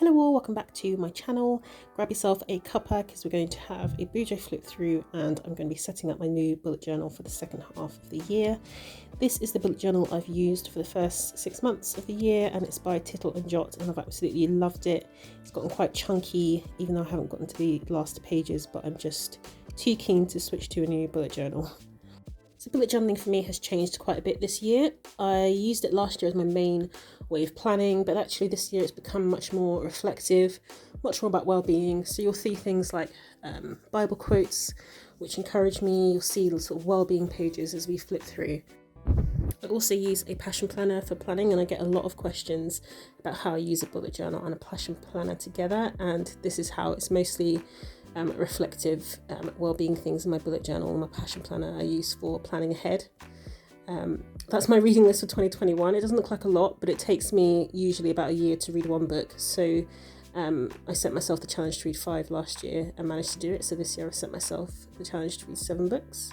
Hello, welcome back to my channel. Grab yourself a cuppa because we're going to have a Bujo flip through and I'm going to be setting up my new bullet journal for the second half of the year. This is the bullet journal I've used for the first 6 months of the year and it's by Tittle and Jot and I've absolutely loved it. It's gotten quite chunky even though I haven't gotten to the last pages, but I'm just too keen to switch to a new bullet journal. So bullet journaling for me has changed quite a bit this year. I used it last year as my main way of planning, but actually this year it's become much more reflective, much more about well-being. So you'll see things like Bible quotes, which encourage me. You'll see the sort of well-being pages as we flip through. I also use a passion planner for planning and I get a lot of questions about how I use a bullet journal and a passion planner together, and this is how it's mostly reflective well-being things in my bullet journal and my passion planner I use for planning ahead. That's my reading list for 2021. It doesn't look like a lot, but it takes me usually about a year to read one book. So I set myself the challenge to read 5 last year and managed to do it. So this year I set myself the challenge to read 7 books.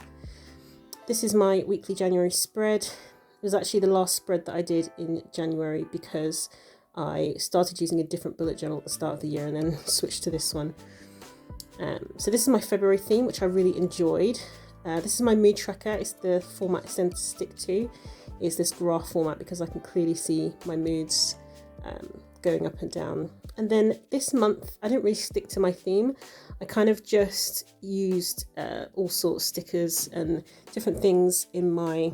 This is my weekly January spread. It was actually the last spread that I did in January because I started using a different bullet journal at the start of the year and then switched to this one. So this is my February theme, which I really enjoyed. This is my mood tracker. It's the format I tend to stick to, is this graph format because I can clearly see my moods going up and down. And then this month, I didn't really stick to my theme. I kind of just used all sorts of stickers and different things in my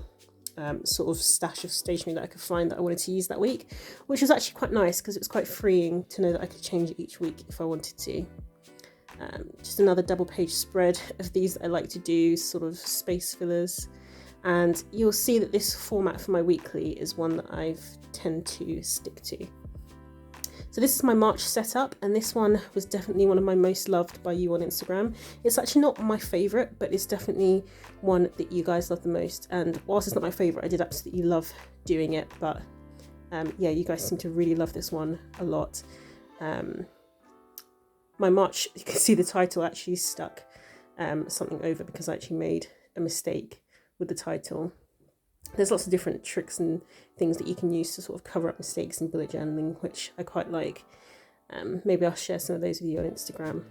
sort of stash of stationery that I could find that I wanted to use that week, which was actually quite nice because it was quite freeing to know that I could change it each week if I wanted to. Just another double page spread of these that I like to do, sort of space fillers, and you'll see that this format for my weekly is one that I tend to stick to. So this is my March setup, and this one was definitely one of my most loved by you on Instagram. It's actually not my favourite, but it's definitely one that you guys love the most, and whilst it's not my favourite, I did absolutely love doing it, but yeah, you guys seem to really love this one a lot. My March, you can see the title actually stuck something over because I actually made a mistake with the title. There's lots of different tricks and things that you can use to sort of cover up mistakes in bullet journaling, which I quite like. Maybe I'll share some of those with you on Instagram.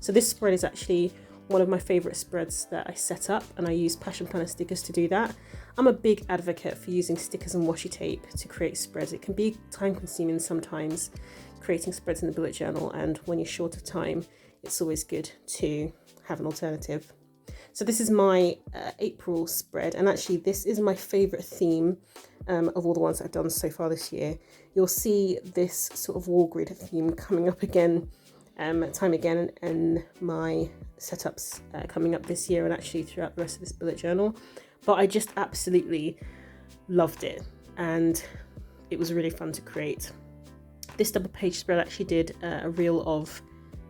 So this spread is actually one of my favourite spreads that I set up, and I use Passion Planner stickers to do that. I'm a big advocate for using stickers and washi tape to create spreads. It can be time consuming sometimes creating spreads in the bullet journal, and when you're short of time it's always good to have an alternative. So this is my April spread, and actually this is my favourite theme of all the ones I've done so far this year. You'll see this sort of wall grid theme coming up again time again in my setups coming up this year and actually throughout the rest of this bullet journal, but I just absolutely loved it and it was really fun to create. This double page spread actually did a reel of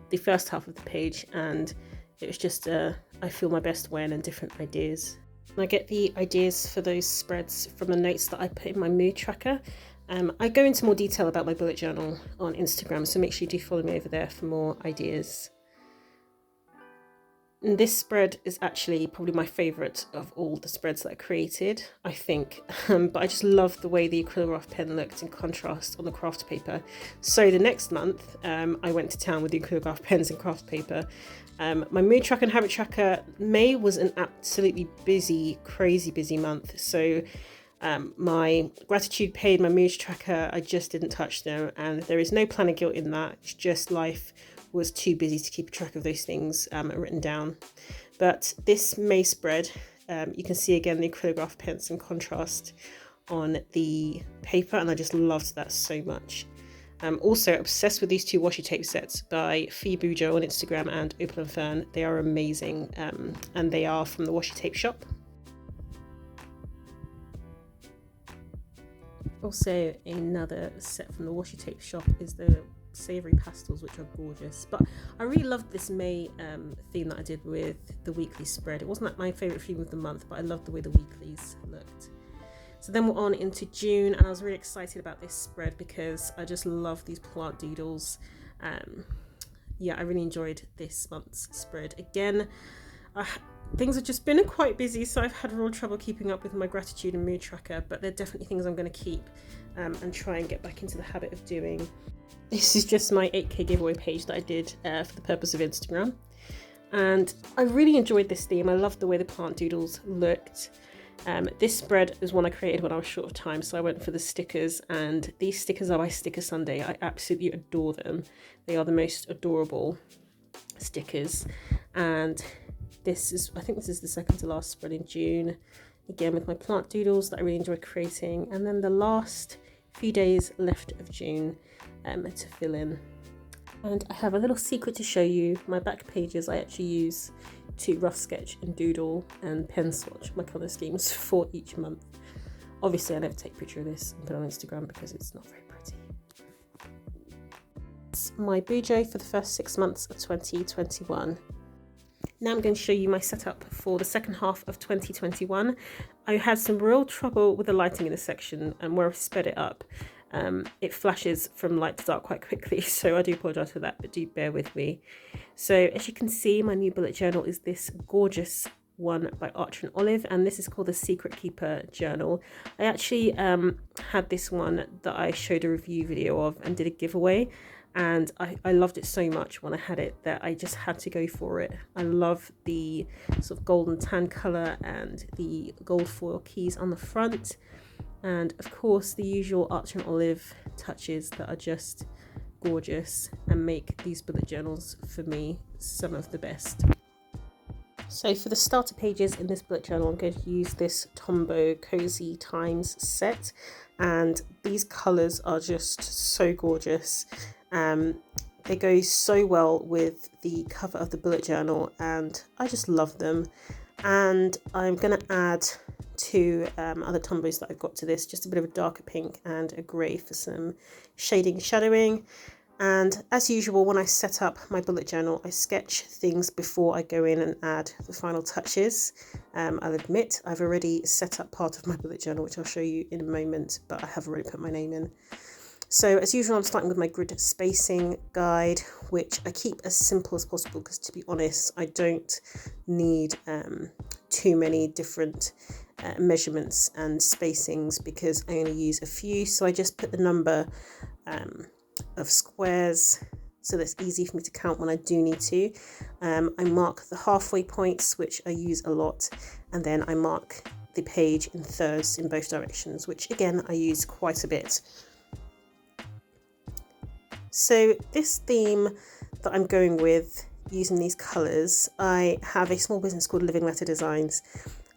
the first half of the page, and it was just I feel my best when and different ideas. And I get the ideas for those spreads from the notes that I put in my mood tracker. I go into more detail about my bullet journal on Instagram, so make sure you do follow me over there for more ideas. And this spread is actually probably my favourite of all the spreads that I created, I think, but I just love the way the acrylograph pen looked in contrast on the craft paper. So the next month I went to town with the acrylograph pens and craft paper. My mood tracker and habit tracker, May was an absolutely busy, crazy busy month, so my gratitude page, my mood tracker, I just didn't touch them, and there is no planner guilt in that. It's just life was too busy to keep track of those things written down. But this May spread, you can see again the acrylograph pens in contrast on the paper, and I just loved that so much. I'm also obsessed with these 2 washi tape sets by BUJO on Instagram and Opal and Fern. They are amazing, and they are from the washi tape shop. Also, another set from the washi tape shop is the savoury pastels, which are gorgeous, but I really loved this May theme that I did with the weekly spread. It wasn't like my favourite theme of the month, but I loved the way the weeklies looked. So then we're on into June, and I was really excited about this spread because I just love these plant doodles. Yeah, I really enjoyed this month's spread. Again, things have just been quite busy, so I've had real trouble keeping up with my gratitude and mood tracker, but they're definitely things I'm going to keep and try and get back into the habit of doing. This is just my 8K giveaway page that I did for the purpose of Instagram. And I really enjoyed this theme. I loved the way the plant doodles looked. This spread is one I created when I was short of time, so I went for the stickers, and these stickers are by Sticker Sunday. I absolutely adore them. They are the most adorable stickers, and this is, I think this is the second to last spread in June, again with my plant doodles that I really enjoyed creating, and then the last few days left of June to fill in. And I have a little secret to show you. My back pages I actually use to rough sketch and doodle and pen swatch my colour schemes for each month. Obviously I never take a picture of this and put it on Instagram because it's not very pretty. It's my Bujo for the first 6 months of 2021. Now I'm going to show you my setup for the second half of 2021. I had some real trouble with the lighting in this section, and where I've sped it up, it flashes from light to dark quite quickly, so I do apologise for that, but do bear with me. So as you can see, my new bullet journal is this gorgeous one by Archer Olive, and this is called the Secret Keeper Journal. I actually had this one that I showed a review video of and did a giveaway, and I loved it so much when I had it that I just had to go for it. I love the sort of golden tan colour and the gold foil keys on the front, and of course the usual Archer Olive touches that are just gorgeous and make these bullet journals for me some of the best. So for the starter pages in this bullet journal, I'm going to use this Tombow Cozy Times set, and these colours are just so gorgeous. They go so well with the cover of the bullet journal, and I just love them. And I'm going to add two other Tombows that I've got to this, just a bit of a darker pink and a grey for some shading and shadowing. And as usual, when I set up my bullet journal, I sketch things before I go in and add the final touches. I'll admit I've already set up part of my bullet journal, which I'll show you in a moment, but I have already put my name in. So as usual, I'm starting with my grid spacing guide, which I keep as simple as possible because, to be honest, I don't need too many different measurements and spacings because I only use a few. So I just put the number of squares so that's easy for me to count when I do need to. I mark the halfway points, which I use a lot, and then I mark the page in thirds in both directions, which again I use quite a bit. So this theme that I'm going with using these colours, I have a small business called Living Letter Designs,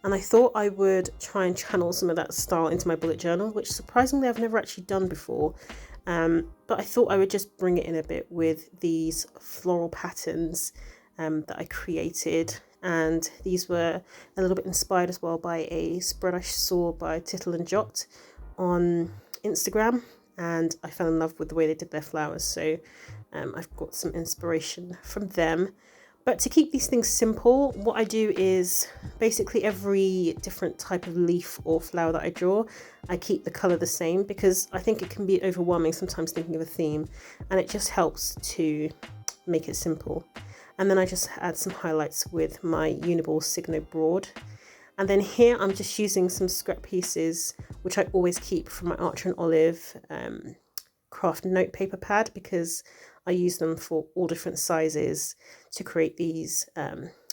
and I thought I would try and channel some of that style into my bullet journal, which surprisingly I've never actually done before. But I thought I would just bring it in a bit with these floral patterns that I created, and these were a little bit inspired as well by a spread I saw by Tittle and Jot on Instagram, and I fell in love with the way they did their flowers, so I've got some inspiration from them. But to keep these things simple, what I do is basically every different type of leaf or flower that I draw, I keep the colour the same, because I think it can be overwhelming sometimes thinking of a theme, and it just helps to make it simple. And then I just add some highlights with my Uniball Signo Broad. And then here I'm just using some scrap pieces, which I always keep from my Archer Olive craft note paper pad, because I use them for all different sizes to create these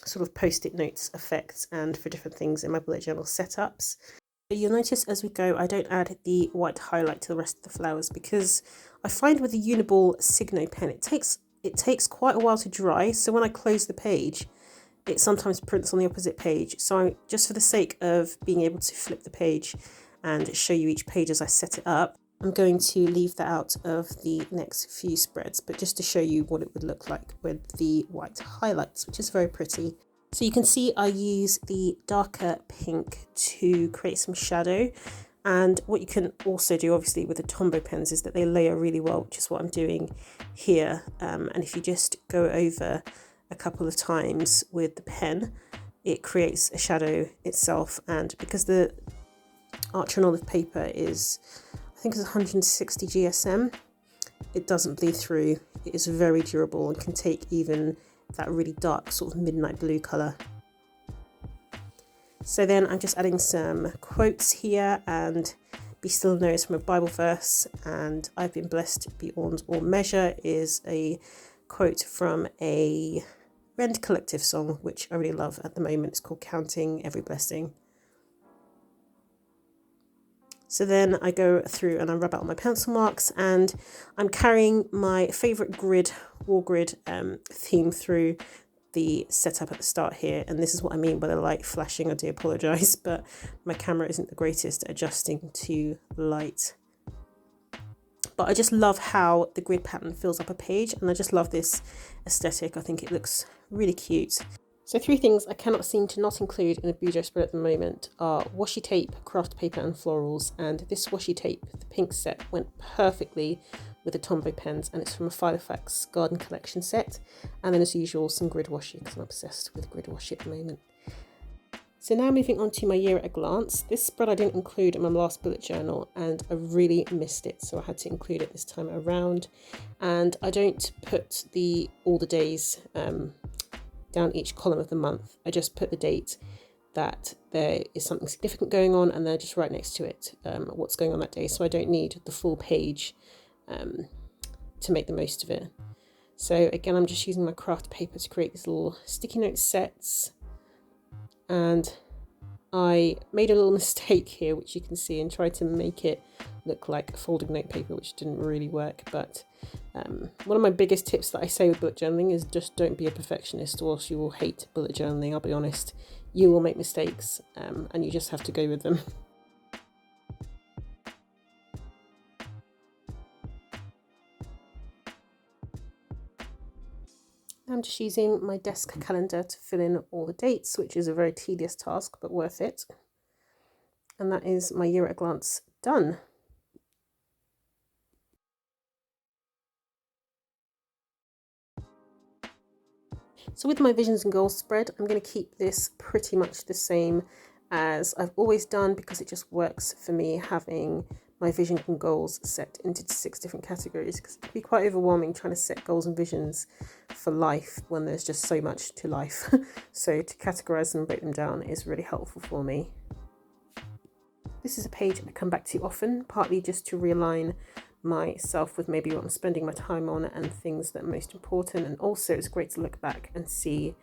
sort of post-it notes effects and for different things in my bullet journal setups. You'll notice as we go, I don't add the white highlight to the rest of the flowers, because I find with the Uniball Signo pen, it takes quite a while to dry. So when I close the page, it sometimes prints on the opposite page. So just for the sake of being able to flip the page and show you each page as I set it up, I'm going to leave that out of the next few spreads, but just to show you what it would look like with the white highlights, which is very pretty. So you can see I use the darker pink to create some shadow. And what you can also do, obviously, with the Tombow pens is that they layer really well, which is what I'm doing here. And if you just go over a couple of times with the pen, it creates a shadow itself. And because the Archer Olive paper is, I think it's 160 GSM, it doesn't bleed through. It is very durable and can take even that really dark sort of midnight blue colour. So then I'm just adding some quotes here, and be still and know is from a Bible verse, and I've been blessed beyond all measure is a quote from a Rend Collective song, which I really love at the moment. It's called Counting Every Blessing. So then I go through and I rub out my pencil marks, and I'm carrying my favourite grid, wall grid theme through the setup at the start here. And this is what I mean by the light flashing. I do apologise, but my camera isn't the greatest at adjusting to light. But I just love how the grid pattern fills up a page, and I just love this aesthetic. I think it looks really cute. So 3 things I cannot seem to not include in a Bujo spread at the moment are washi tape, craft paper and florals. And this washi tape, the pink set, went perfectly with the Tombow pens, and it's from a Filofax garden collection set. And then as usual, some grid washi, because I'm obsessed with grid washi at the moment. So now moving on to my year at a glance. This spread I didn't include in my last bullet journal, and I really missed it, so I had to include it this time around. And I don't put all the days down each column of the month. I just put the date that there is something significant going on, and then just right next to it what's going on that day, so I don't need the full page to make the most of it. So again, I'm just using my craft paper to create these little sticky note sets, and I made a little mistake here, which you can see, and tried to make it look like folding note paper, which didn't really work. But one of my biggest tips that I say with bullet journaling is just don't be a perfectionist, or else you will hate bullet journaling. I'll be honest, you will make mistakes, and you just have to go with them. I'm just using my desk calendar to fill in all the dates, which is a very tedious task, but worth it. And that is my year at a glance done. So with my visions and goals spread, I'm going to keep this pretty much the same as I've always done, because it just works for me having my vision and goals set into 6 different categories, because it can be quite overwhelming trying to set goals and visions for life when there's just so much to life. So to categorize them and break them down is really helpful for me. This is a page I come back to often, partly just to realign myself with maybe what I'm spending my time on and things that are most important, and also it's great to look back and see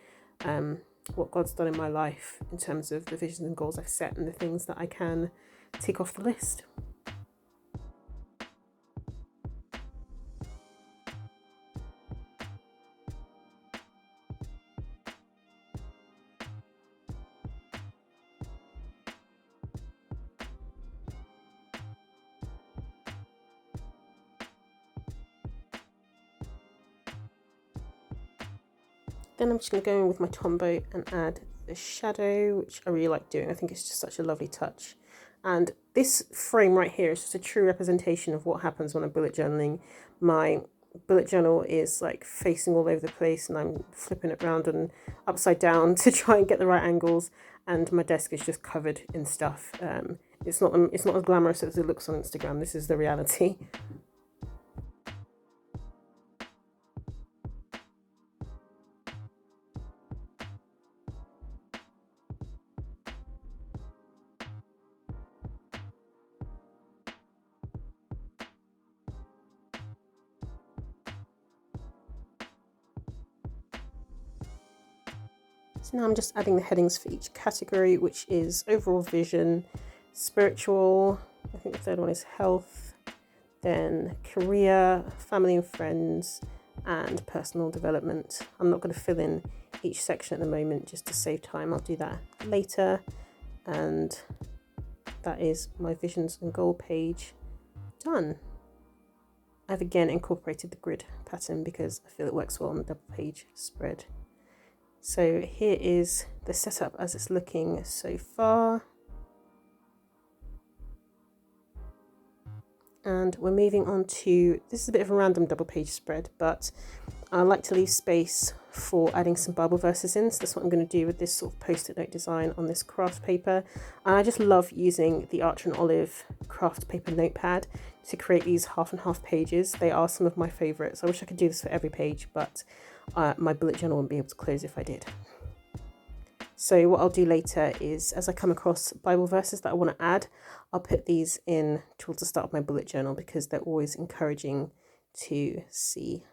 what God's done in my life in terms of the visions and goals I've set and the things that I can tick off the list. Then I'm just going to go in with my Tombow and add the shadow, which I really like doing. I think it's just such a lovely touch. And this frame right here is just a true representation of what happens when I'm bullet journaling. My bullet journal is like facing all over the place, and I'm flipping it around and upside down to try and get the right angles. And my desk is just covered in stuff. It's not as glamorous as it looks on Instagram. This is the reality. So now I'm just adding the headings for each category, which is overall vision, spiritual, I think the third one is health, then career, family and friends, and personal development. I'm not going to fill in each section at the moment just to save time. I'll do that later. And that is my visions and goal page done. I've again incorporated the grid pattern because I feel it works well on the double page spread. So here is the setup as it's looking so far. And we're moving on to, this is a bit of a random double page spread, but I like to leave space for adding some Bible verses in. So that's what I'm going to do with this sort of post-it note design on this craft paper. And I just love using the Archer Olive craft paper notepad to create these half and half pages. They are some of my favourites. I wish I could do this for every page, but my bullet journal wouldn't be able to close if I did. So what I'll do later is, as I come across Bible verses that I want to add, I'll put these in towards the start of my bullet journal because they're always encouraging to see.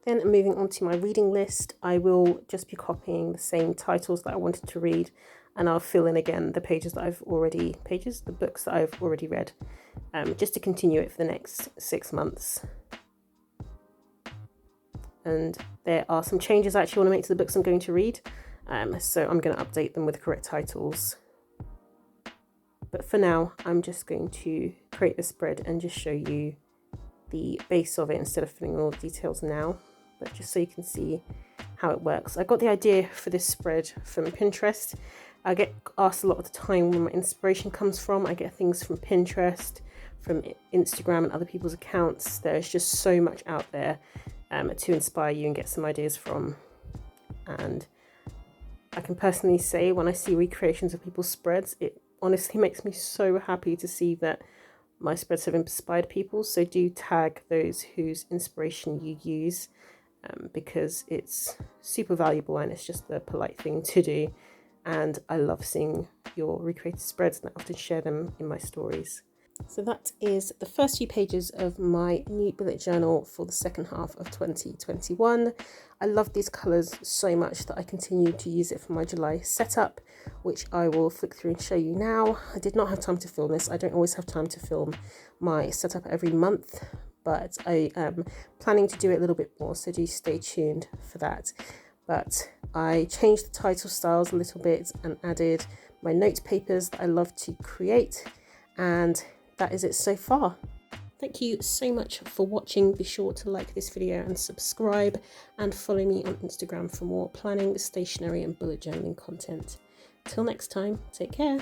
Then moving on to my reading list, I will just be copying the same titles that I wanted to read, and I'll fill in again the pages that the books that I've already read, just to continue it for the next 6 months. And there are some changes I actually want to make to the books I'm going to read, so I'm going to update them with the correct titles. But for now, I'm just going to create the spread and just show you the base of it instead of filling in all the details now, but just so you can see how it works. I got the idea for this spread from Pinterest. I get asked a lot of the time where my inspiration comes from. I get things from Pinterest, from Instagram and other people's accounts. There's just so much out there to inspire you and get some ideas from. And I can personally say when I see recreations of people's spreads, it honestly makes me so happy to see that my spreads have inspired people. So do tag those whose inspiration you use, because it's super valuable and it's just the polite thing to do. And I love seeing your recreated spreads, and I often share them in my stories. So that is the first few pages of my new bullet journal for the second half of 2021. I love these colours so much that I continue to use it for my July setup, which I will flick through and show you now. I did not have time to film this. I don't always have time to film my setup every month, but I am planning to do it a little bit more, so do stay tuned for that. But I changed the title styles a little bit and added my note papers that I love to create, and that is it so far. Thank you so much for watching. Be sure to like this video and subscribe, and follow me on Instagram for more planning, stationery and bullet journaling content. Till next time, take care.